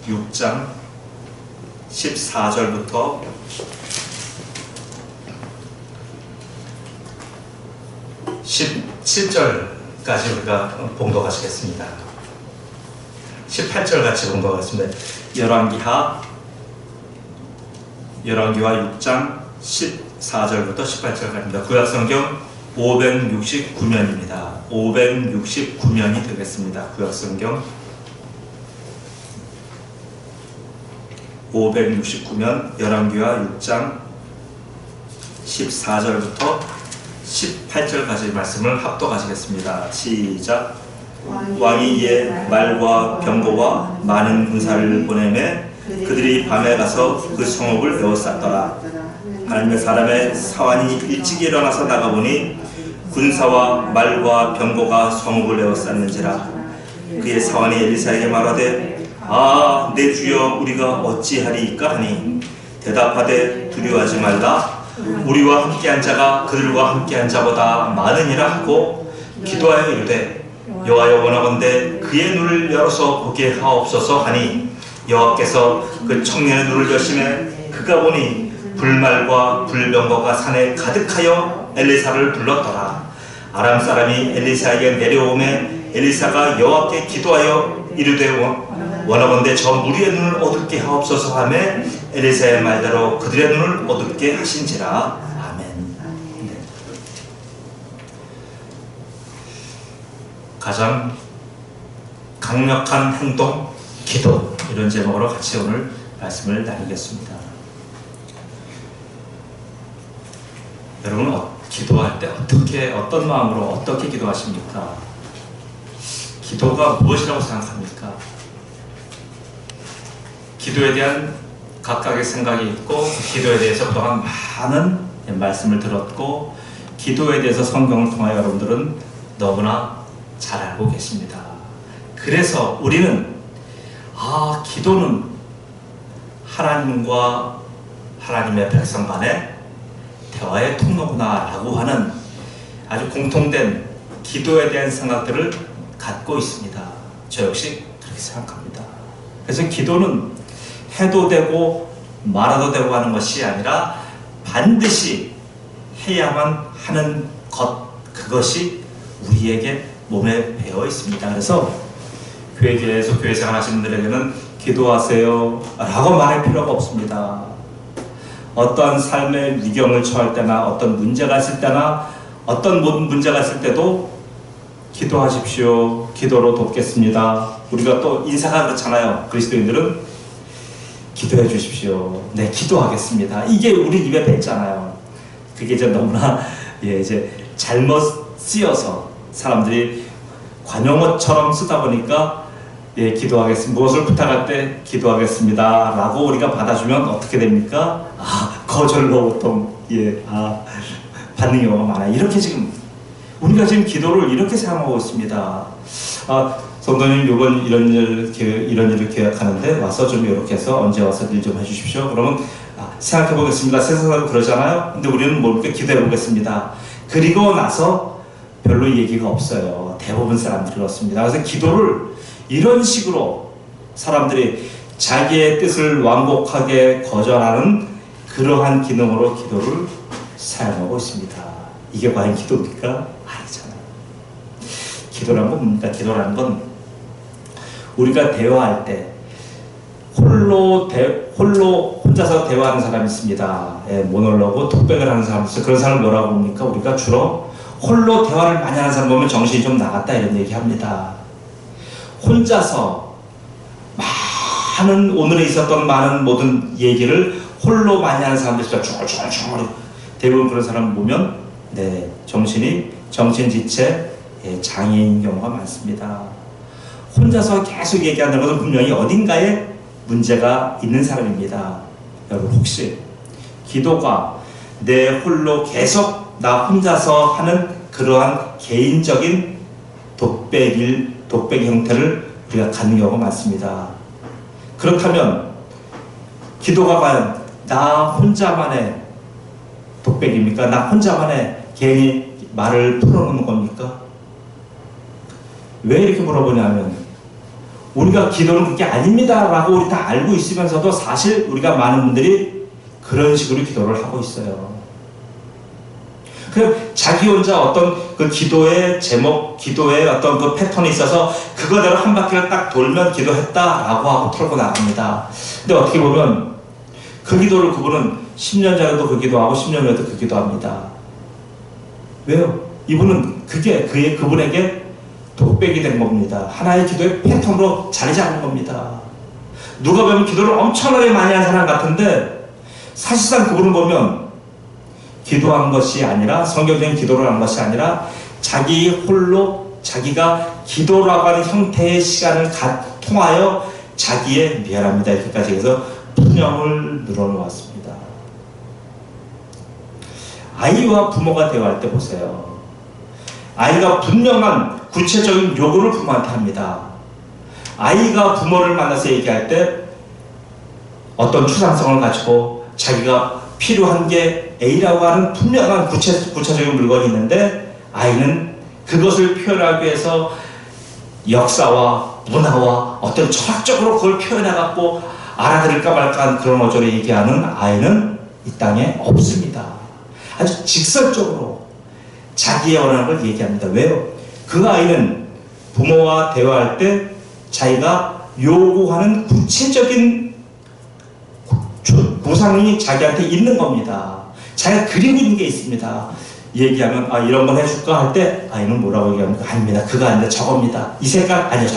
6장 14절부터 17절까지 우리가 봉독하시겠습니다. 18절 같이 봉독하겠습니다. 열왕기하 6장 14절부터 18절까지입니다. 구약성경 569면입니다. 569면이 되겠습니다. 구약성경 569면 열왕기하 6장 14절부터 18절까지 말씀을 합독하시겠습니다. 시작. 왕이 이에 말과 병거와 많은 군사를 보내매 그들이 밤에 가서 그 성읍을 에워쌌더라. 하나님의 사람의 사환이 일찍 일어나서 나가보니 군사와 말과 병거가 성읍을 에워쌌는지라. 그의 사환이 엘리사에게 말하되 아, 내 주여, 우리가 어찌하리이까 하니 대답하되 두려워하지 말라. 우리와 함께한 자가 그들과 함께한 자보다 많으니라 하고 기도하여 이르되 여호와여, 원하건대 그의 눈을 열어서 보게 하옵소서 하니 여호와께서 그 청년의 눈을 여시매 그가 보니 불말과 불병거가 산에 가득하여 엘리사를 불렀더라. 아람 사람이 엘리사에게 내려오매 엘리사가 여호와께 기도하여 이르되 원하건대 저 무리의 눈을 어둡게 하옵소서 하매 엘리사의 말대로 그들의 눈을 어둡게 하신지라. 아멘. 네. 가장 강력한 행동, 기도, 이런 제목으로 같이 오늘 말씀을 나누겠습니다. 여러분은 기도할 때 어떤 마음으로 어떻게 기도하십니까? 기도가 무엇이라고 생각합니까? 기도에 대한 각각의 생각이 있고 기도에 대해서 그동안 많은 말씀을 들었고 기도에 대해서 성경을 통하여 여러분들은 너무나 잘 알고 계십니다. 그래서 우리는 기도는 하나님과 하나님의 백성 간의 대화의 통로구나 라고 하는 아주 공통된 기도에 대한 생각들을 갖고 있습니다. 저 역시 그렇게 생각합니다. 그래서 기도는 해도 되고 말아도 되고 하는 것이 아니라 반드시 해야만 하는 것, 그것이 우리에게 몸에 배어 있습니다. 그래서 교회에서 교회 생활 하시는 분들에게는 기도하세요 라고 말할 필요가 없습니다. 어떠한 삶의 위경을 처할 때나 어떤 문제가 있을 때나 어떤 문제가 있을 때도 기도하십시오. 기도로 돕겠습니다. 우리가 또 인사가 그렇잖아요. 그리스도인들은 기도해 주십시오. 네, 기도하겠습니다. 이게 우리 입에 뱉잖아요. 그게 이제 너무나 이제 잘못 쓰여서 사람들이 관용어처럼 쓰다 보니까 기도하겠습니다. 무엇을 부탁할 때 기도하겠습니다 라고 우리가 받아주면 어떻게 됩니까? 거절로 보통 받는 경우가 많아요. 이렇게 지금 우리가 지금 기도를 이렇게 사용하고 있습니다. 성도님, 이번 이런 일을 계획하는데 와서 좀 이렇게 해서 언제 와서 일 좀 해주십시오. 그러면 생각해 보겠습니다. 세상은 그러잖아요. 근데 우리는 뭡니까? 기도해 보겠습니다. 그리고 나서 별로 얘기가 없어요. 대부분 사람들이 그렇습니다. 그래서 기도를 이런 식으로 사람들이 자기의 뜻을 완곡하게 거절하는 그러한 기능으로 기도를 사용하고 있습니다. 이게 과연 기도입니까? 아니잖아요. 기도란 건 뭡니까? 기도라는 건 우리가 대화할 때 혼자서 대화하는 사람이 있습니다. 모놀로그, 톡백을 하는 사람이 있어요. 그런 사람을 뭐라고 봅니까? 우리가 주로 홀로 대화를 많이 하는 사람 보면 정신이 좀 나갔다 이런 얘기 합니다. 혼자서 오늘에 있었던 많은 모든 얘기를 홀로 많이 하는 사람들이 있어요. 중얼중얼 대부분 그런 사람을 보면 정신지체 장애인 경우가 많습니다. 혼자서 계속 얘기한다는 것은 분명히 어딘가에 문제가 있는 사람입니다. 여러분, 혹시 기도가 내 홀로 계속 나 혼자서 하는 그러한 개인적인 독백 형태를 우리가 갖는 경우가 많습니다. 그렇다면 기도가 과연 나 혼자만의 독백입니까? 나 혼자만의 개인이 말을 풀어놓는 겁니까? 왜 이렇게 물어보냐면 우리가 기도는 그게 아닙니다 라고 우리 다 알고 있으면서도 사실 우리가 많은 분들이 그런 식으로 기도를 하고 있어요. 그 자기 혼자 어떤 그 기도의 제목, 기도의 어떤 그 패턴이 있어서 그거대로 한 바퀴를 딱 돌면 기도했다라고 하고 털고 나갑니다. 근데 어떻게 보면 그 기도를 그분은 10년 전에도 그 기도하고 10년 후에도 그 기도합니다. 왜요? 이분은 그게 그분에게 독백이 된 겁니다. 하나의 기도의 패턴으로 자리 잡은 겁니다. 누가 보면 기도를 엄청나게 많이 한 사람 같은데 사실상 그분을 보면 기도한 것이 아니라, 성경적인 기도를 한 것이 아니라 자기 홀로 자기가 기도라고 하는 형태의 시간을 통하여 자기의 미안합니다 이렇게까지 해서 푸념을 늘어놓았습니다. 아이와 부모가 대화할 때 보세요. 아이가 분명한 구체적인 요구를 부모한테 합니다. 아이가 부모를 만나서 얘기할 때 어떤 추상성을 가지고 자기가 필요한 게 A라고 하는 분명한 구체적인 물건이 있는데 아이는 그것을 표현하기 위해서 역사와 문화와 어떤 철학적으로 그걸 표현해갖고 알아들을까 말까 하는 그런 어조로 얘기하는 아이는 이 땅에 없습니다. 아주 직설적으로 자기의 원하는 걸 얘기합니다. 왜요? 그 아이는 부모와 대화할 때 자기가 요구하는 구체적인 보상이 자기한테 있는 겁니다. 자기가 그리고 있는 게 있습니다. 얘기하면 이런 건 해줄까 할 때 아이는 뭐라고 얘기합니까? 아닙니다. 그거 아닌데 저겁니다. 이 색깔 아니요.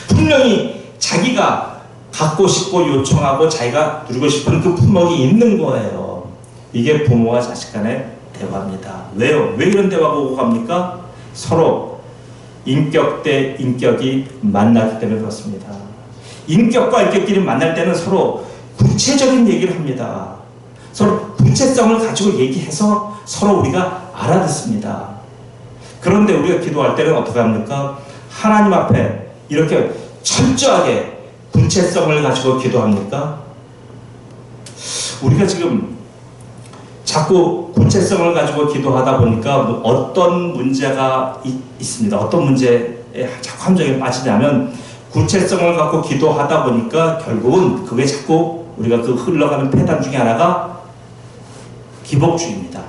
분명히 자기가 갖고 싶고 요청하고 자기가 누리고 싶은 그 품목이 있는 거예요. 이게 부모와 자식 간의 대화입니다. 왜요? 왜 이런 대화가 오고 갑니까? 서로 인격 대 인격이 만나기 때문에 그렇습니다. 인격과 인격끼리 만날 때는 서로 구체적인 얘기를 합니다. 서로 구체성을 가지고 얘기해서 서로 우리가 알아듣습니다. 그런데 우리가 기도할 때는 어떻게 합니까? 하나님 앞에 이렇게 철저하게 구체성을 가지고 기도합니까? 우리가 지금 자꾸 구체성을 가지고 기도하다 보니까 어떤 문제가 있습니다. 어떤 문제에 자꾸 함정에 빠지냐면 구체성을 갖고 기도하다 보니까 결국은 그게 자꾸 우리가 그 흘러가는 패단 중에 하나가 기복주의입니다.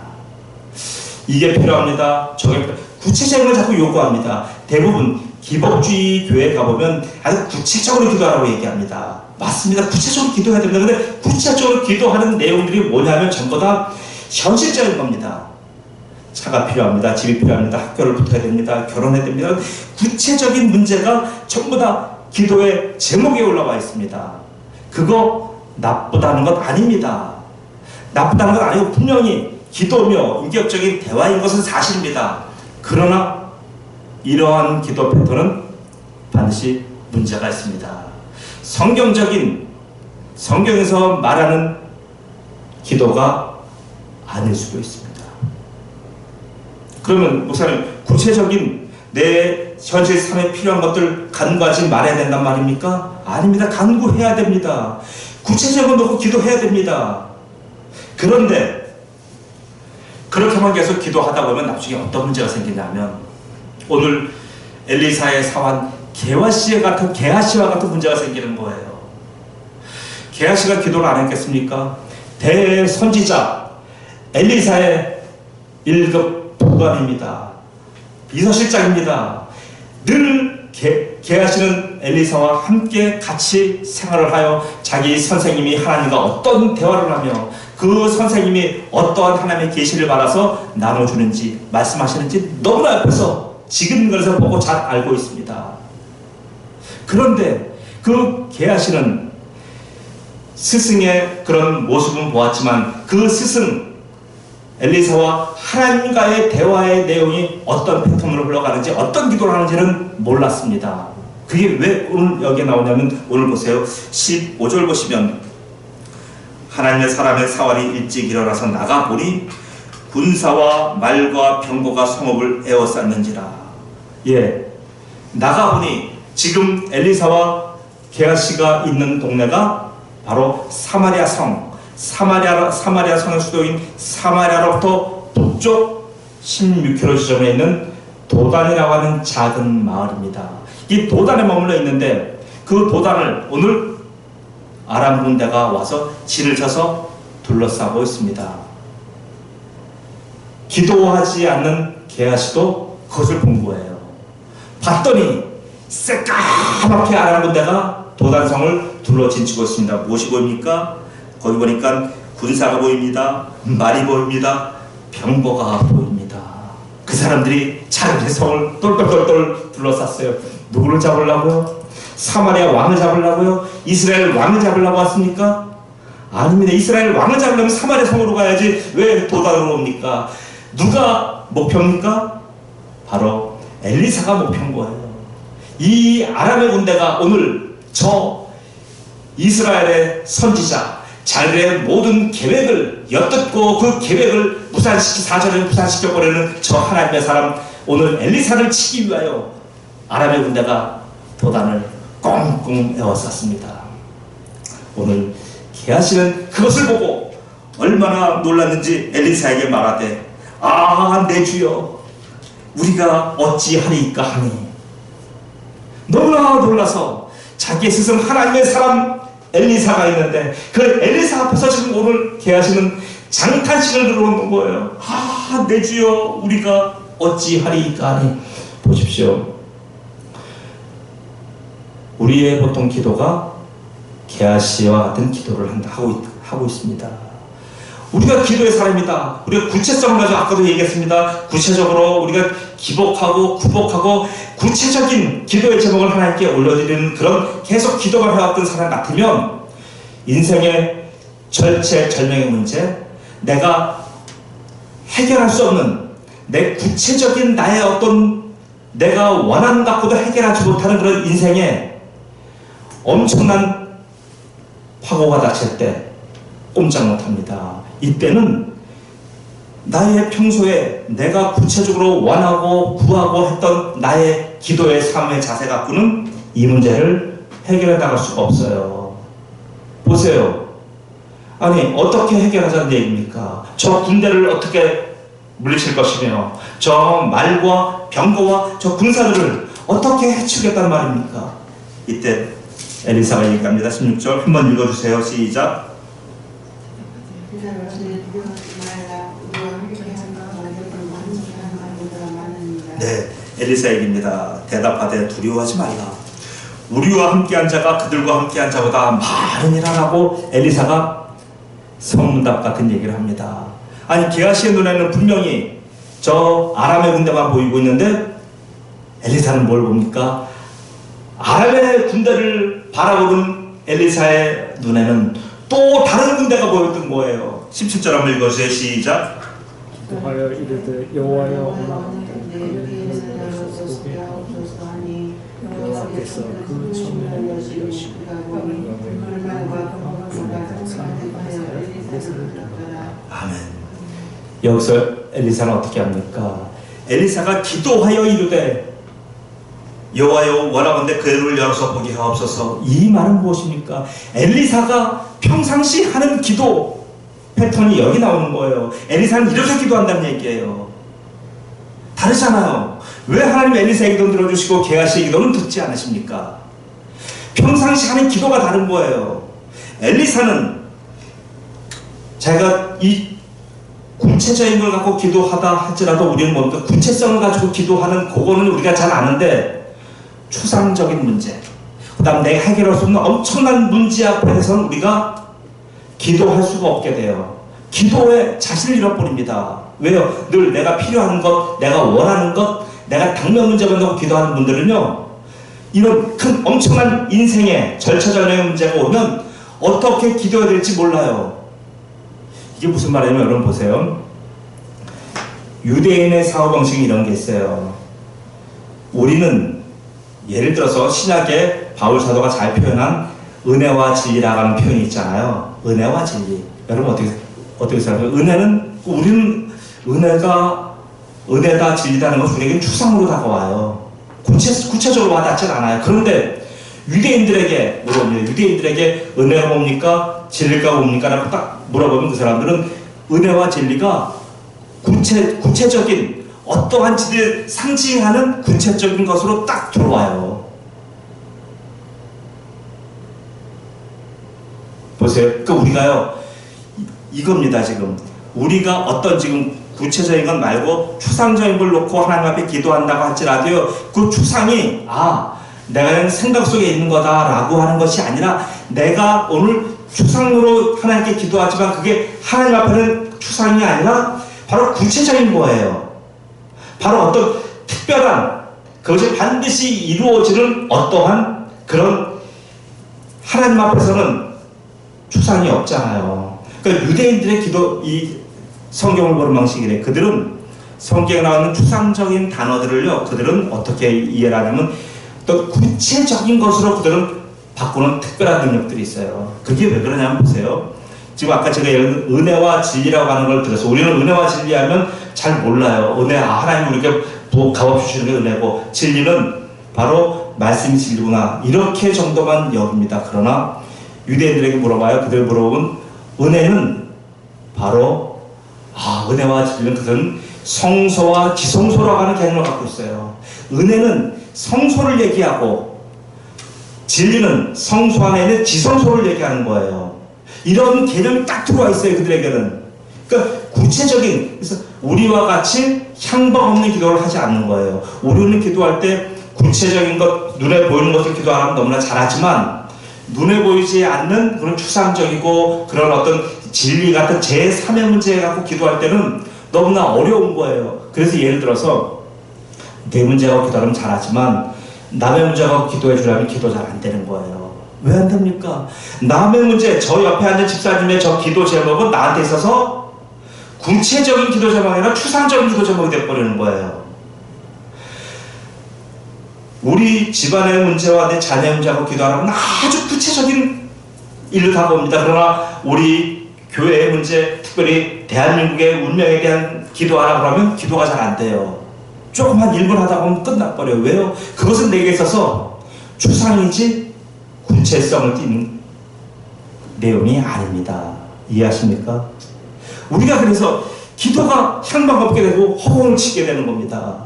이게 필요합니다. 저게 구체적인 걸 자꾸 요구합니다. 대부분 기복주의 교회에 가보면 아주 구체적으로 기도하라고 얘기합니다. 맞습니다. 구체적으로 기도해야 됩니다. 근데 구체적으로 기도하는 내용들이 뭐냐면 전부 다 현실적인 겁니다. 차가 필요합니다. 집이 필요합니다. 학교를 붙어야 됩니다. 결혼해야 됩니다. 구체적인 문제가 전부 다 기도의 제목에 올라와 있습니다. 그거 나쁘다는 것 아닙니다. 나쁘다는 건 아니고 분명히 기도며 인격적인 대화인 것은 사실입니다. 그러나 이러한 기도 패턴은 반드시 문제가 있습니다. 성경에서 말하는 기도가 아닐 수도 있습니다. 그러면 목사님, 구체적인 내 현실 삶에 필요한 것들 간구하지 말아야 된단 말입니까? 아닙니다. 간구해야 됩니다. 구체적으로 놓고 기도해야 됩니다. 그런데 그렇게만 계속 기도하다 보면 나중에 어떤 문제가 생기냐면 오늘 엘리사의 사환 게하시와 같은 문제가 생기는 거예요. 게하시가 기도를 안 했겠습니까? 대선지자 엘리사의 1급 부관입니다. 비서실장입니다. 늘 게하시는 엘리사와 함께 같이 생활을 하여 자기 선생님이 하나님과 어떤 대화를 하며 그 선생님이 어떠한 하나님의 계시를 받아서 나눠주는지 말씀하시는지 너무나 옆에서 지금거리에서 보고 잘 알고 있습니다. 그런데 그 게하시는 스승의 그런 모습은 보았지만 그 스승 엘리사와 하나님과의 대화의 내용이 어떤 패턴으로 흘러가는지 어떤 기도를 하는지는 몰랐습니다. 그게 왜 오늘 여기에 나오냐면 오늘 보세요. 15절 보시면 하나님의 사람의 사활이 일찍 일어나서 나가보니 군사와 말과 병거가 성읍을 에워쌌는지라. 나가보니 지금 엘리사와 게하시가 있는 동네가 바로 사마리아 성, 사마리아 성의 수도인 사마리아로부터 북쪽 16km 지점에 있는 도단이라고 하는 작은 마을입니다. 이 도단에 머물러 있는데 그 도단을 오늘 아람 군대가 와서 진을 쳐서 둘러싸고 있습니다. 기도하지 않는 게하시도 그것을 본 거예요. 봤더니 새까맣게 아람 군대가 도단성을 둘러 진치고 있습니다. 무엇이 보입니까? 거기 보니까 군사가 보입니다. 말이 보입니다. 병거가 보입니다. 그 사람들이 자기의 성을 똘똘똘똘 둘러쌌어요. 누구를 잡으려고요? 사마리아 왕을 잡으려고요? 이스라엘 왕을 잡으려고 왔습니까? 아닙니다. 이스라엘 왕을 잡으려면 사마리아 성으로 가야지 왜 도단으로 옵니까? 누가 목표입니까? 바로 엘리사가 목표인 거예요. 이 아람의 군대가 오늘 저 이스라엘의 선지자 자기의 모든 계획을 엿듣고 그 계획을 사절에 무산시켜버리는 저 하나님의 사람 오늘 엘리사를 치기 위하여 아람의 군대가 도단을 꽁꽁 에워쌌습니다. 오늘 게하시는 그것을 보고 얼마나 놀랐는지 엘리사에게 말하되 내 주여 우리가 어찌하리이까 하니 너무나 놀라서 자기 스승 하나님의 사람 엘리사가 있는데 그 엘리사 앞에서 지금 오늘 게하시는 장탄식을 들어오는 거예요. 내 주여 우리가 어찌하리이까 하니. 보십시오. 우리의 보통 기도가 게하시와 같은 기도를 하고 있습니다. 우리가 기도의 사람이다. 우리가 구체성을 가지고 아까도 얘기했습니다. 구체적으로 우리가 기복하고 구복하고 구체적인 기도의 제목을 하나님께 올려드리는 그런 계속 기도가 해왔던 사람 같으면 인생의 절체절명의 문제, 내가 해결할 수 없는 내 구체적인 나의 어떤 내가 원한 갖고도 해결하지 못하는 그런 인생에 엄청난 파고가 닥칠 때 꼼짝 못합니다. 이때는 나의 평소에 내가 구체적으로 원하고 구하고 했던 나의 기도의 삶의 자세 갖고는 이 문제를 해결해 나갈 수가 없어요. 보세요. 아니 어떻게 해결하자는 얘기입니까? 저 군대를 어떻게 물리칠 것이며 저 말과 병거와 저 군사들을 어떻게 해치겠다는 말입니까? 이때 엘리사가 얘기합니다. 16절 한번 읽어주세요. 시작. 네, 엘리사 얘기입니다. 대답하되 두려워하지 말라. 우리와 함께한 자가 그들과 함께한 자보다 많으니라라고 엘리사가 성문답 같은 얘기를 합니다. 아니 게하시의 눈에는 분명히 저 아람의 군대만 보이고 있는데 엘리사는 뭘 봅니까? 아람의 군대를 바라보는 엘리사의 눈에는 또 다른 군대가 보였던 거예요. 17절 한번 읽어주세요. 시작. 기도하여 이르되 여호와여 여호와께서 그 천문을 여시고 아멘. 여기서 엘리사는 어떻게 합니까? 엘리사가 기도하여 이르되 여호와여 원하건대 그 눈을 열어서 보게 하옵소서. 이 말은 무엇입니까? 엘리사가 평상시 하는 기도 패턴이 여기 나오는 거예요. 엘리사는 이렇게 기도한다는 얘기예요. 다르잖아요. 왜 하나님 엘리사의 기도는 들어주시고 게하시의 기도는 듣지 않으십니까? 평상시 하는 기도가 다른 거예요. 엘리사는 자기가 이 구체적인 걸 갖고 기도하다 할지라도 우리는 뭔가 구체성을 가지고 기도하는 그거는 우리가 잘 아는데 추상적인 문제, 그 다음 내가 해결할 수 없는 엄청난 문제 앞에서는 우리가 기도할 수가 없게 돼요. 기도에 자신을 잃어버립니다. 왜요? 늘 내가 필요한 것, 내가 원하는 것, 내가 당면 문제만 놓고 기도하는 분들은요, 이런 큰 엄청난 인생의 절차절명의 문제가 오면 어떻게 기도해야 될지 몰라요. 이게 무슨 말이냐면 여러분 보세요. 유대인의 사고방식이 이런 게 있어요. 우리는 예를 들어서 신약에 바울 사도가 잘 표현한 은혜와 진리라고 하는 표현이 있잖아요. 은혜와 진리. 여러분 어떻게 생각해요? 우리는 은혜다 진리다는 것은 우리에게 추상으로 다가와요. 구체적으로 와닿진 않아요. 그런데 유대인들에게 물어봅니다. 유대인들에게 은혜가 뭡니까? 진리가 뭡니까? 라고 딱 물어보면 그 사람들은 은혜와 진리가 구체적인 어떠한 진리를 상징하는 구체적인 것으로 딱 들어와요. 보세요. 그러니까 우리가요, 이겁니다. 지금 우리가 어떤 지금 구체적인 건 말고 추상적인 걸 놓고 하나님 앞에 기도한다고 할지라도요, 그 추상이 내가 생각 속에 있는 거다라고 하는 것이 아니라, 내가 오늘 추상으로 하나님께 기도하지만 그게 하나님 앞에는 추상이 아니라 바로 구체적인 거예요. 바로 어떤 특별한, 그것이 반드시 이루어지는 어떠한 그런, 하나님 앞에서는 추상이 없잖아요. 그러니까 유대인들의 기도, 이 성경을 보는 방식이래. 그들은 성경에 나오는 추상적인 단어들을요, 그들은 어떻게 이해를 하냐면 또 구체적인 것으로 그들은 바꾸는 특별한 능력들이 있어요. 그게 왜 그러냐면 보세요. 지금 아까 제가 예를 들어 은혜와 진리라고 하는 걸 들어서, 우리는 은혜와 진리하면 잘 몰라요. 은혜, 하나님 우리에게 값없이 주시는 게 은혜고, 진리는 바로 말씀이 진리구나, 이렇게 정도만 여깁니다. 그러나 유대인들에게 물어봐요. 그들 물어보면 은혜는 바로 은혜와 진리는 그들은 성소와 지성소라고 하는 개념을 갖고 있어요. 은혜는 성소를 얘기하고 진리는 성소 안에 있는 지성소를 얘기하는 거예요. 이런 개념이 딱 들어와 있어요, 그들에게는. 그러니까 구체적인, 그래서 우리와 같이 향방 없는 기도를 하지 않는 거예요. 우리는 기도할 때 구체적인 것, 눈에 보이는 것을 기도하면 너무나 잘하지만, 눈에 보이지 않는 그런 추상적이고 그런 어떤 진리 같은 제3의 문제 갖고 기도할 때는 너무나 어려운 거예요. 그래서 예를 들어서 내 문제 갖고 기도하면 잘하지만 남의 문제 갖고 기도해 주려면 기도 잘 안 되는 거예요. 왜 안 됩니까? 남의 문제, 저 옆에 앉은 집사님의 저 기도 제목은 나한테 있어서 구체적인 기도 제목이 아니라 추상적인 기도 제목이 돼버리는 거예요. 우리 집안의 문제와 내 자녀의 문제하고 기도하라면 아주 구체적인 일을 다가옵니다. 그러나 우리 교회의 문제, 특별히 대한민국의 운명에 대한 기도하라 그러면 기도가 잘 안 돼요. 조금 한 1분 하다 보면 끝나버려요. 왜요? 그것은 내게 있어서 추상이지 구체성을 띠는 내용이 아닙니다. 이해하십니까? 우리가 그래서 기도가 향방 없게 되고 허공을 치게 되는 겁니다.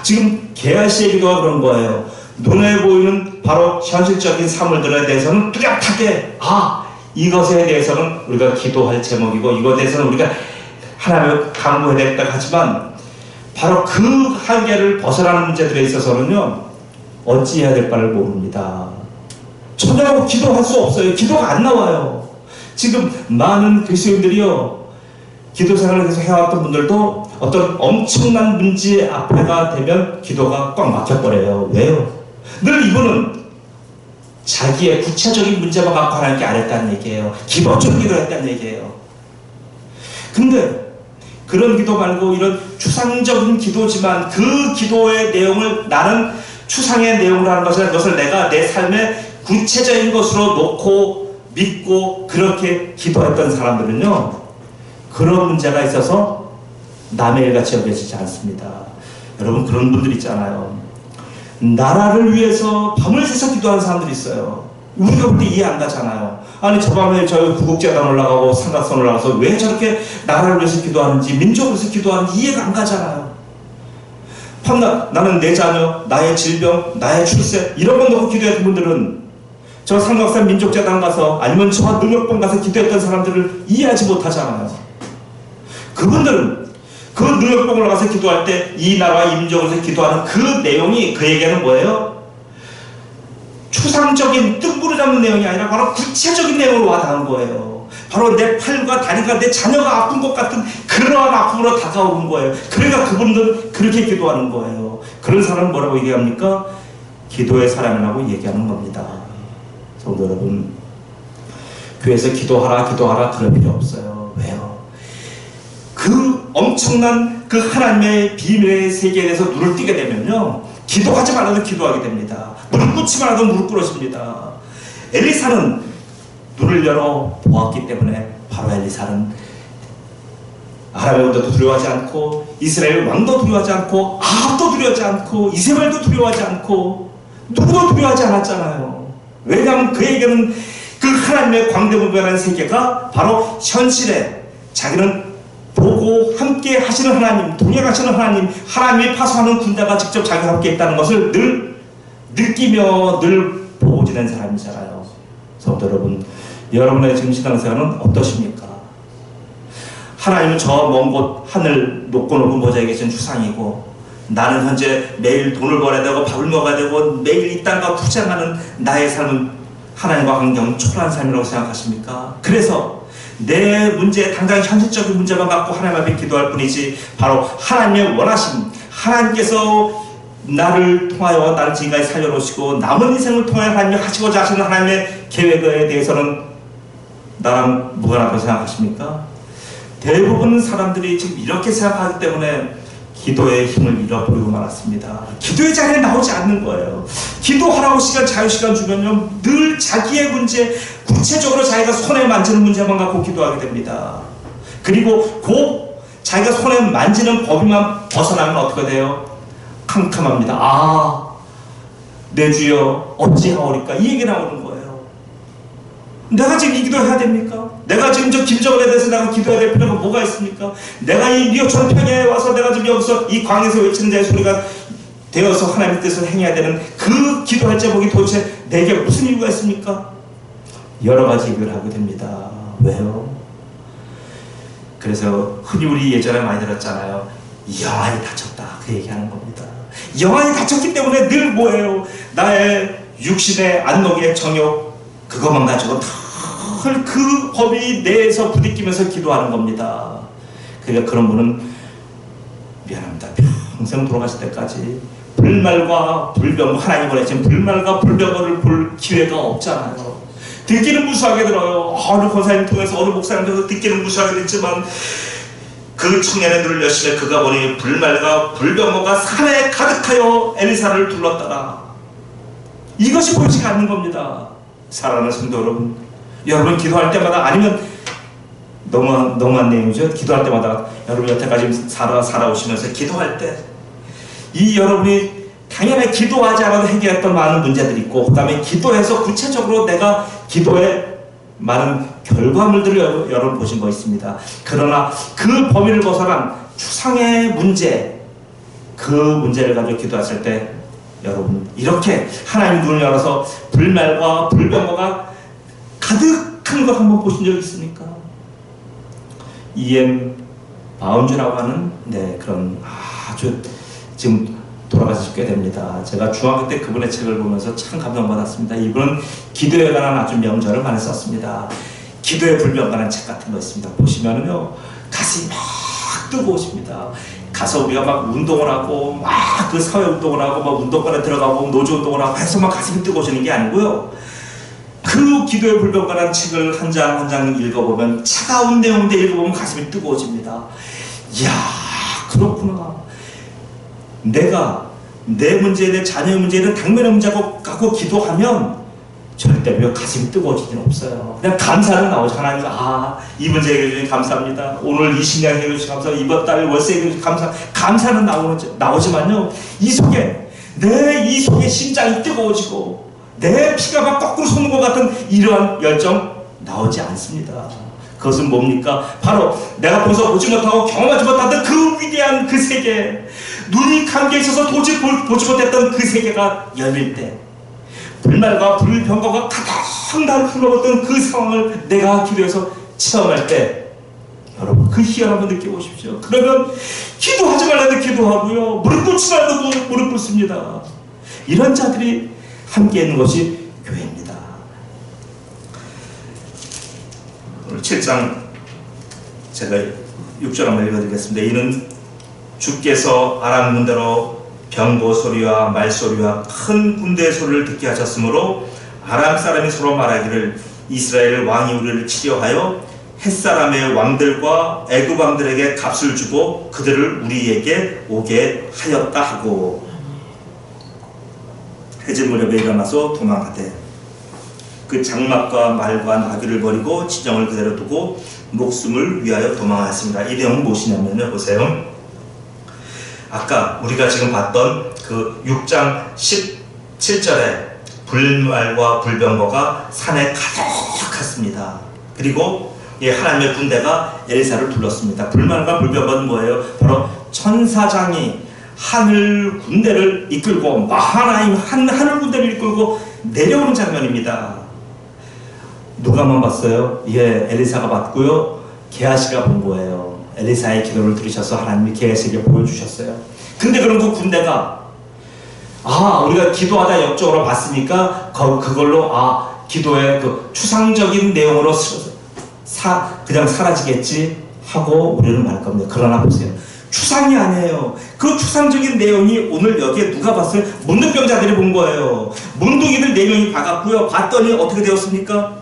지금 게하시의 기도가 그런 거예요. 눈에 보이는 바로 현실적인 사물들에 대해서는 뚜렷하게 이것에 대해서는 우리가 기도할 제목이고 이것에 대해서는 우리가 하나님을 강구해야 되겠다 하지만, 바로 그 한계를 벗어나는 문제들에 있어서는요, 어찌해야 될까를 모릅니다. 전혀 기도할 수 없어요. 기도가 안 나와요. 지금 많은 그리스도인들이요, 기도 생활을 계속 해왔던 분들도 어떤 엄청난 문제 앞에가 되면 기도가 꽉 막혀버려요. 왜요? 늘 이분은 자기의 구체적인 문제만 갖고 하나님께 안 했다는 얘기예요. 기본적인 기도를 했다는 얘기예요. 근데 그런 기도 말고 이런 추상적인 기도지만 그 기도의 내용을 나는 추상의 내용으로 하는 것을 내가 내 삶의 구체적인 것으로 놓고 믿고 그렇게 기도했던 사람들은요, 그런 문제가 있어서 남의 일같이 여겨지지 않습니다. 여러분, 그런 분들 있잖아요. 나라를 위해서 밤을 새서 기도하는 사람들이 있어요. 우리가 볼 때 이해 안 가잖아요. 아니, 저 밤에 저 구국재단 올라가고 삼각선 올라가서 왜 저렇게 나라를 위해서 기도하는지, 민족을 위해서 기도하는지 이해가 안 가잖아요. 나는 내 자녀, 나의 질병, 나의 출세 이런 건 놓고 기도했던 분들은 저 삼각산 민족재단 가서 아니면 저 능력봉 가서 기도했던 사람들을 이해하지 못하잖아요. 그분들은 그 능력봉을 가서 기도할 때 이 나라와 이 민족을 위해서 기도하는 그 내용이 그에게는 뭐예요? 추상적인 뜬구를 잡는 내용이 아니라 바로 구체적인 내용으로 와닿은 거예요. 바로 내 팔과 다리가 내 자녀가 아픈 것 같은 그러한 아픔으로 다가오는 거예요. 그러니까 그분들은 그렇게 기도하는 거예요. 그런 사람은 뭐라고 얘기합니까? 기도의 사람이라고 얘기하는 겁니다. 성도 여러분, 교회에서 기도하라 그럴 필요 없어요. 왜요? 그 엄청난 그 하나님의 비밀의 세계에 대해서 눈을 뜨게 되면요, 기도하지 말아도 기도하게 됩니다. 무릎 꿇지 말아도 무릎 꿇어집니다. 엘리사는 눈을 열어 보았기 때문에 바로 엘리사는 아람의 왕도 두려워하지 않고 이스라엘 왕도 두려워하지 않고 아합도 두려워하지 않고 이세벨도 두려워하지 않고 누구도 두려워하지 않았잖아요. 왜냐하면 그에게는 그 하나님의 광대무변한 세계가 바로 현실에 자기는 보고 함께 하시는 하나님, 동행하시는 하나님, 하나님이 파수하는 군대가 직접 자기와 함께 있다는 것을 늘 느끼며 늘 보고 지낸 사람이잖아요. 성도 여러분, 여러분의 지금 신앙생활은 어떠십니까? 하나님은 저 먼 곳 하늘 높고 높은 보좌에 계신 주상이고, 나는 현재 매일 돈을 벌어야 되고 밥을 먹어야 되고 매일 이 땅과 투쟁하는 나의 삶은 하나님과 관계는 초라한 삶이라고 생각하십니까? 그래서 내 문제, 당장 현실적인 문제만 갖고 하나님 앞에 기도할 뿐이지, 바로 하나님의 원하심, 하나님께서 나를 통하여 나를 지금까지 살려놓으시고 남은 인생을 통해 하나님이 하시고자 하시는 하나님의 계획에 대해서는 나랑 무관하다고 생각하십니까? 대부분 사람들이 지금 이렇게 생각하기 때문에 기도의 힘을 잃어버리고 말았습니다. 기도의 자리에 나오지 않는 거예요. 기도하라고 자유시간 주면요, 늘 자기의 문제, 구체적으로 자기가 손에 만지는 문제만 갖고 기도하게 됩니다. 그리고 곧 자기가 손에 만지는 범위만 벗어나면 어떻게 돼요? 캄캄합니다. 내 주여 어찌하오리까, 이 얘기 나오는 거예요. 내가 지금 이 기도해야 됩니까? 내가 지금 저 김정은에 대해서 내가 기도해야 될 필요가 뭐가 있습니까? 내가 이 리오천 평야에 와서 내가 지금 여기서 이 광에서 외치는 자의 소리가 되어서 하나님의 뜻을 행해야 되는 그 기도할 제목이 도대체 내게 무슨 이유가 있습니까? 여러 가지 얘기를 하게 됩니다. 왜요? 그래서 흔히 우리 예전에 많이 들었잖아요. 영안이 다쳤다, 그 얘기하는 겁니다. 영안이 다쳤기 때문에 늘 뭐예요? 나의 육신의 안목의 정욕, 그것만 가지고 늘 그 범위 내에서 부딪히면서 기도하는 겁니다. 그러니까 그런 분은 미안합니다, 평생 돌아가실 때까지 불말과 불병거, 하나님 보내신 불말과 불병거를 볼 기회가 없잖아요. 듣기는 무수하게 들어요. 어느 권사님 통해서 어느 목사님 통해서 듣기는 무수하게 듣지만 그 청년의 눈을 여시매 그가 보니 불말과 불병거가 산에 가득하여 엘리사를 둘렀더라. 이것이 보이지가 않는 겁니다. 사랑하는 성도 여러분, 여러분 기도할 때마다, 아니면 너무한 내용이죠. 기도할 때마다 여러분 여태까지 살아오시면서 기도할 때 이 여러분이 당연히 기도하지 않아도 해결했던 많은 문제들이 있고, 그 다음에 기도해서 구체적으로 내가 기도에 많은 결과물들을 여러분 보신 거 있습니다. 그러나 그 범위를 벗어난 추상의 문제, 그 문제를 가지고 기도했을 때 여러분 이렇게 하나님 눈을 열어서 불말과 불병거가 가득한 것 한번 보신 적 있습니까? E.M. 바운즈라고 하는 그런 아주 지금 돌아가서 꽤 됩니다. 제가 중학교 때 그분의 책을 보면서 참 감동받았습니다. 이분은 기도에 관한 아주 명절을 많이 썼습니다. 기도의 불병거라는 책 같은 거 있습니다. 보시면은요, 가슴이 막 뜨거우십니다. 가서 우리가 막 운동을 하고 막 그 사회 운동을 하고 막 운동권에 들어가고 노조 운동을 하고 해서 막 가슴이 뜨거워지는 게 아니고요, 그 기도의 불병거라는 책을 한 장 한 장 읽어보면, 차가운 내용인데 읽어보면 가슴이 뜨거워집니다. 이야, 그렇구나. 내가 내 문제에 대해, 자녀의 문제에 대해 당면의 문제 갖고 기도하면 절대 왜 가슴이 뜨거워질 일은 없어요. 그냥 감사는 나오죠. 하나님, 이 문제 해결해 주셔서 감사합니다. 오늘 이 식량 해결해 주셔서 감사합니다. 이번 달 월세 해결해 주셔서 감사는 나오지만요, 이 속에, 이 속에 심장이 뜨거워지고 내 피가 막 거꾸로 솟는 것 같은 이러한 열정 나오지 않습니다. 그것은 뭡니까? 바로 내가 벌써 보지 못하고 경험하지 못하던 그 위대한 그 세계, 눈이 감겨 있어서 도저히 보지 못했던 그 세계가 열릴 때, 불말과 불병거가 가득 나를 흘러갔던 그 상황을 내가 기도해서 체험할 때, 여러분 그 희열 한번 느껴보십시오. 그러면 기도하지 말라도 기도하고요, 무릎 꿇지 말라도 무릎 꿇습니다. 이런 자들이 함께 있는 것이 교회입니다. 오늘 7장 제가 6절 한번 읽어드리겠습니다. 이는 주께서 아람 군대로 병거 소리와 말소리와 큰 군대의 소리를 듣게 하셨으므로 아람 사람이 서로 말하기를 이스라엘 왕이 우리를 치려하여 햇사람의 왕들과 애굽 왕들에게 값을 주고 그들을 우리에게 오게 하였다 하고, 해질 무렵에 일어나서 도망하되 그 장막과 말과 나귀를 버리고 진영을 그대로 두고 목숨을 위하여 도망하였습니다. 이 내용은 무엇이냐면요, 보세요. 아까 우리가 지금 봤던 그 6장 17절에 불말과 불병거가 산에 가득했습니다. 그리고 하나님의 군대가 엘리사를 둘렀습니다. 불말과 불병거는 뭐예요? 바로 천사장이 하늘 군대를 이끌고, 하나님 하늘 군대를 이끌고 내려오는 장면입니다. 누가만 봤어요? 예, 엘리사가 봤고요. 게하시가 본 거예요. 엘리사의 기도를 들으셔서 하나님이 게하시에게 보여주셨어요. 근데 그럼 그 군대가 우리가 기도하다 역적으로 봤으니까 그걸로 기도의 그 추상적인 내용으로 그냥 사라지겠지 하고 우리는 말 겁니다. 그러나 보세요. 추상이 아니에요. 그 추상적인 내용이 오늘 여기에 누가 봤어요? 문둥병자들이 본 거예요. 문둥이들 4명이 봐갔고요. 봤더니 어떻게 되었습니까?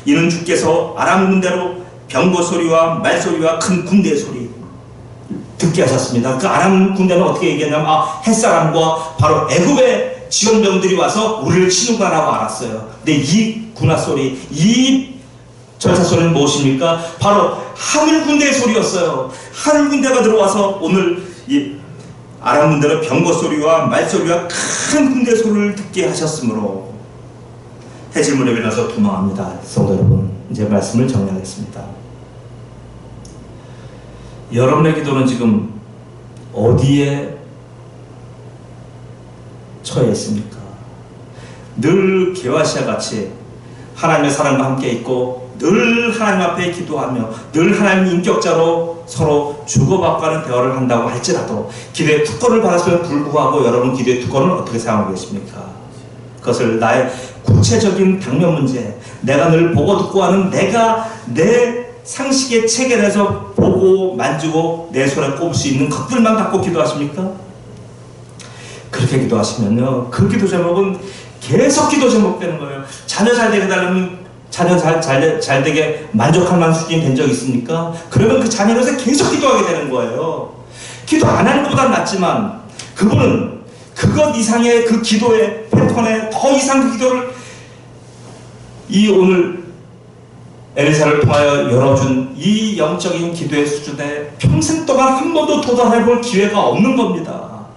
이는 주께서 아람 군대로 병거 소리와 말소리와 큰 군대 소리 듣게 하셨습니다. 그 아람 군대는 어떻게 얘기했냐면 햇사람과 바로 애굽의 지원병들이 와서 우리를 치는구나라고 알았어요. 근데 이 군화 소리, 이 전차 소리는 무엇입니까? 바로 하늘 군대의 소리였어요. 하늘 군대가 들어와서 오늘 이 아람 군대는 병거 소리와 말소리와 큰 군대 소리를 듣게 하셨으므로 해질 무렵에 일어나서 도망합니다. 성도 여러분, 이제 말씀을 정리하겠습니다. 여러분의 기도는 지금 어디에 처해 있습니까? 늘 게하시와 같이 하나님의 사랑과 함께 있고 늘 하나님 앞에 기도하며 늘 하나님 인격자로 서로 주고받고 하는 대화를 한다고 할지라도 기도의 특권을 받았음에도 불구하고 여러분 기도의 특권을 어떻게 사용하고 계십니까? 그것을 나의 구체적인 당면 문제, 내가 늘 보고 듣고 하는 내가 내 상식의 체계에서 보고 만지고 내 손에 꼽을 수 있는 것들만 갖고 기도하십니까? 그렇게 기도하시면요, 그 기도 제목은 계속 기도 제목 되는 거예요. 자녀 잘 되게 달라면 자녀 잘 되게 만족할 만한 수준이 된 적 있습니까? 그러면 그 자녀를 위해서 계속 기도하게 되는 거예요. 기도 안 하는 것보다 낫지만 그분은 그것 이상의 그 기도의 패턴에 더 이상 그 기도를 오늘 엘리사를 통하여 열어준 이 영적인 기도의 수준에 평생 동안 한 번도 도달해볼 기회가 없는 겁니다.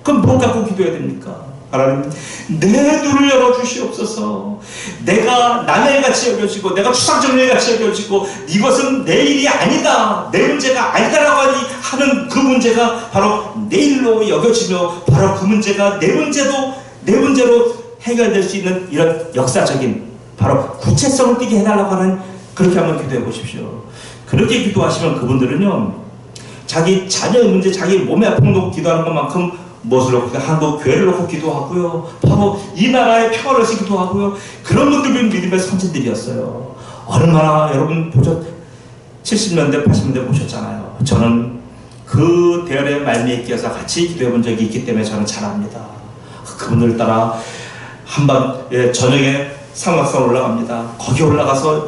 그럼 뭐 갖고 기도해야 됩니까? 하나님, 내 눈을 열어주시옵소서. 내가 남의 일같이 여겨지고 내가 추상적인 일같이 여겨지고 이것은 내 일이 아니다, 내 문제가 아니다라고 하는 그 문제가 바로 내 일로 여겨지며 바로 그 문제가 내 문제로 해결될 수 있는 이런 역사적인 바로 구체성을 띠게 해달라고 하는, 그렇게 한번 기도해 보십시오. 그렇게 기도하시면 그분들은요, 자기 자녀의 문제, 자기 몸의 아픔을 놓고 기도하는 것만큼 무엇을 놓고, 한국 교회를 놓고 기도하고요, 바로 이 나라의 평화를 위해서 기도하고요, 그런 분들은 믿음의 선진들이었어요. 얼마나 여러분 70년대 80년대 보셨잖아요. 저는 그 대열의 말미에 끼어서 같이 기도해 본 적이 있기 때문에 저는 잘 압니다. 그분들 따라 한밤 저녁에 상막산 올라갑니다. 거기 올라가서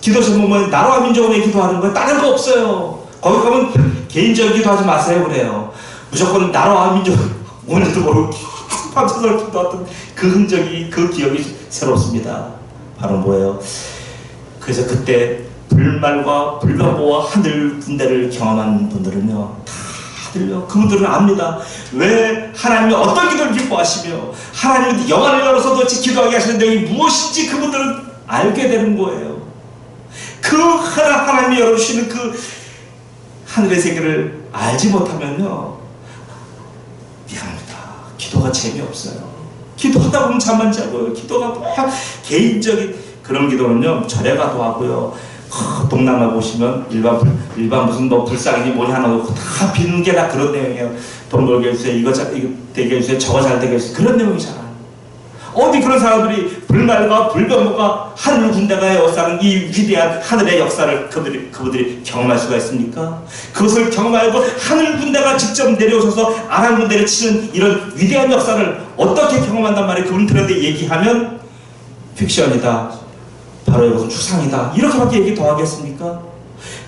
기도 제목은 나라와 민족을 위해 기도하는 거예요. 다른 거 없어요. 거기 가면 개인적인 기도하지 마세요 그래요. 무조건 나라와 민족, 오늘도 모르고 밤새서 기도했던 그 흔적이, 그 기억이 새롭습니다. 바로 뭐예요? 그래서 그때 불말과 불병거와 하늘 군대를 경험한 분들은요, 다들요, 그분들은 압니다. 왜 하나님이 어떤 기도를 기뻐하시며 하나님이 영안을 열어서 도대체 기도하게 하시는 내용이 무엇인지 그분들은 알게 되는 거예요. 그 하나님이 열어주시는 그 하늘의 세계를 알지 못하면요, 미안합니다. 기도가 재미없어요. 기도하다 보면 잠만 자고요. 기도가 개인적인 그런 기도는요, 절에 가도 하고요, 동남아 보시면 일반 무슨 뭐 불쌍이니 뭐니 하나 놓고 다 비는 게 다 그런 내용이에요. 돈 벌게 해주세요, 이거 되게 해주세요, 저거 잘 되게 해주세요, 그런 내용이잖아요. 어디 그런 사람들이 불말과 불병거가 하늘 군대가 역사하는 이 위대한 하늘의 역사를 그분들이 경험할 수가 있습니까? 그것을 경험하고 하늘 군대가 직접 내려오셔서 아람 군대를 치는 이런 위대한 역사를 어떻게 경험한단 말이에요. 그분들한테 얘기하면 픽션이다, 바로 이것은 추상이다, 이렇게밖에 얘기 더 하겠습니까?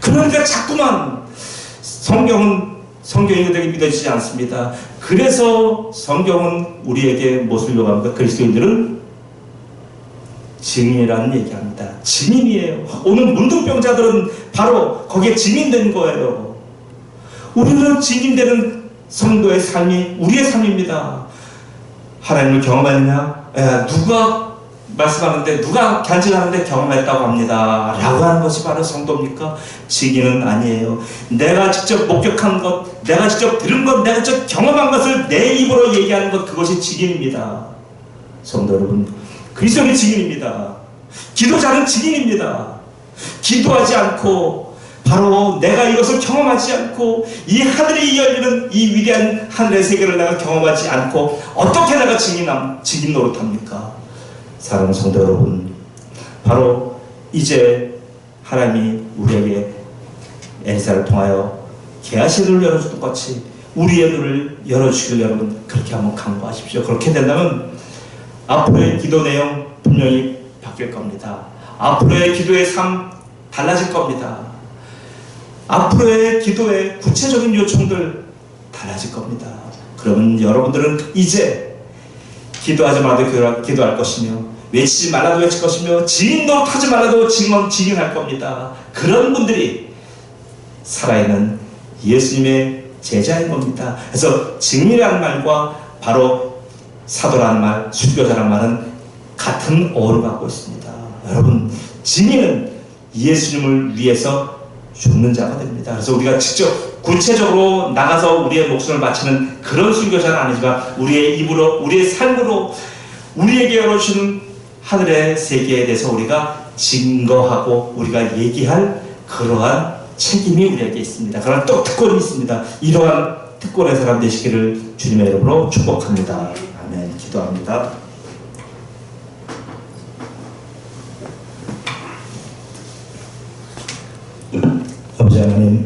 그러니까 자꾸만 성경이 되게 믿어지지 않습니다. 그래서 성경은 우리에게 무엇을 요구합니까? 그리스도인들은 증인이라는 얘기합니다. 증인이에요. 오늘 문둥병자들은 바로 거기에 증인된 거예요. 우리는 증인되는 성도의 삶이 우리의 삶입니다. 하나님을 경험했냐? 누가 말씀하는데, 누가 간증하는데 경험했다고 합니다 라고 하는 것이 바로 성도입니까? 증인은 아니에요. 내가 직접 목격한 것, 내가 직접 들은 것, 내가 직접 경험한 것을 내 입으로 얘기하는 것, 그것이 증인입니다. 성도 여러분, 그리스도는 증인입니다. 기도자는 증인입니다. 기도하지 않고 바로 내가 이것을 경험하지 않고 이 하늘이 열리는 이 위대한 하늘의 세계를 내가 경험하지 않고 어떻게 내가 증인 노릇합니까? 사랑하는 성도 여러분, 바로 이제 하나님이 우리에게 엘리사를 통하여 개아시의 눈을 열어주던 같이 우리의 눈을 열어주길 여러분 그렇게 한번 간구하십시오. 그렇게 된다면 앞으로의 기도 내용 분명히 바뀔 겁니다. 앞으로의 기도의 삶 달라질 겁니다. 앞으로의 기도의 구체적인 요청들 달라질 겁니다. 그러면 여러분들은 이제 기도하지 말아도 기도할 것이며 외치지 말라도 외칠 것이며 증인 노릇하지 말라도 증인할 겁니다. 그런 분들이 살아있는 예수님의 제자인 겁니다. 그래서 증인이라는 말과 바로 사도라는 말, 순교자라는 말은 같은 어원을 갖고 있습니다. 여러분, 증인은 예수님을 위해서 죽는 자가 됩니다. 그래서 우리가 직접 구체적으로 나가서 우리의 목숨을 바치는 그런 순교자는 아니지만 우리의 입으로, 우리의 삶으로 우리에게 열어주신 하늘의 세계에 대해서 우리가 증거하고 우리가 얘기할 그러한 책임이 우리에게 있습니다. 그러한 또 특권이 있습니다. 이러한 특권의 사람 되시기를 주님의 이름으로 축복합니다. 아멘. 기도합니다. 아버지 하나님,